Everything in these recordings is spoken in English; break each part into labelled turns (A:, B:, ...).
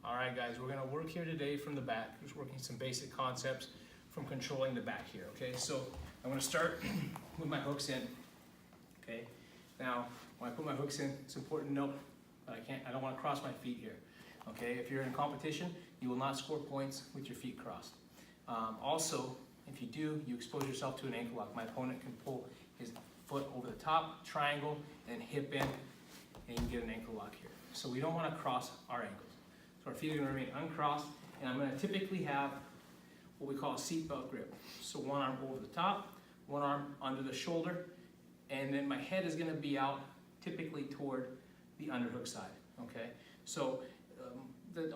A: All right, guys, we're gonna work here today from the back. Just working some basic concepts from controlling the back here, okay? So I'm gonna start with my hooks in, okay? Now, when I put my hooks in, it's important to note that I don't wanna cross my feet here, okay? If you're in competition, you will not score points with your feet crossed. Also, if you do, you expose yourself to an ankle lock. My opponent can pull his foot over the top, triangle, and hip in, and you can get an ankle lock here. So we don't wanna cross our ankles. So our feet are gonna remain uncrossed, and I'm gonna typically have what we call a seatbelt grip. So one arm over the top, one arm under the shoulder, and then my head is gonna be out typically toward the underhook side, okay? So the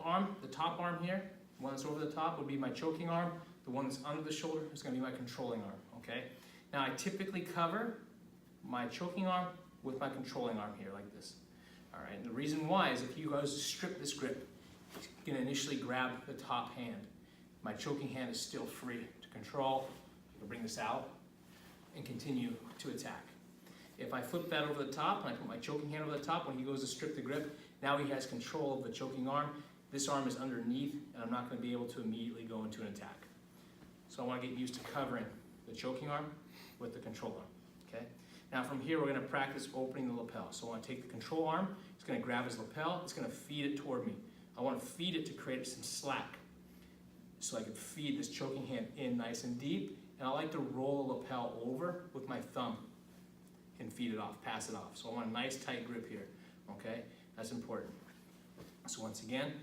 A: top arm here, the one that's over the top would be my choking arm. The one that's under the shoulder is gonna be my controlling arm, okay? Now I typically cover my choking arm with my controlling arm here like this. All right, and the reason why is if you guys strip this grip, you're gonna initially grab the top hand. My choking hand is still free to control. You can bring this out and continue to attack. If I flip that over the top and I put my choking hand over the top, when he goes to strip the grip, now he has control of the choking arm. This arm is underneath, and I'm not gonna be able to immediately go into an attack. So I wanna get used to covering the choking arm with the control arm, okay? Now from here, we're gonna practice opening the lapel. So I wanna take the control arm, it's gonna grab his lapel, it's gonna feed it toward me. I wanna feed it to create some slack so I can feed this choking hand in nice and deep, and I like to roll the lapel over with my thumb and feed it off, pass it off. So I want a nice tight grip here, okay? That's important. So once again,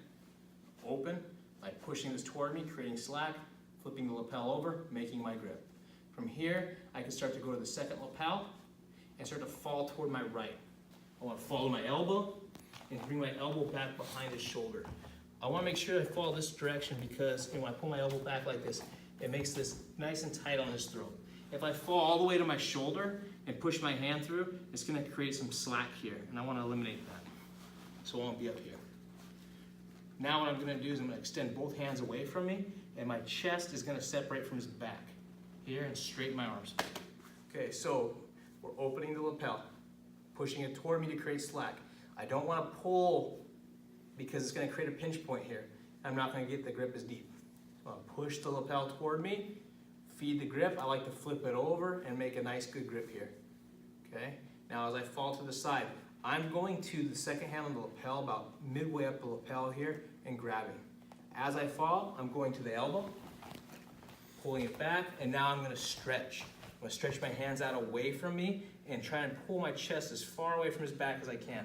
A: open by pushing this toward me, creating slack, flipping the lapel over, making my grip. From here, I can start to go to the second lapel and start to fall toward my right. I want to follow my elbow and bring my elbow back behind his shoulder. I want to make sure I follow this direction because when I pull my elbow back like this, it makes this nice and tight on his throat. If I fall all the way to my shoulder and push my hand through, it's going to create some slack here, and I want to eliminate that. So I won't be up here. Now what I'm going to do is I'm going to extend both hands away from me, and my chest is going to separate from his back here and straighten my arms. Okay, so we're opening the lapel, pushing it toward me to create slack. I don't want to pull because it's going to create a pinch point here. I'm not going to get the grip as deep. So I'll push the lapel toward me, feed the grip. I like to flip it over and make a nice good grip here. Okay, now as I fall to the side, I'm going to the second hand on the lapel, about midway up the lapel here, and grabbing. As I fall, I'm going to the elbow, pulling it back, and now I'm going to stretch. I'm going to stretch my hands out away from me and try and pull my chest as far away from his back as I can.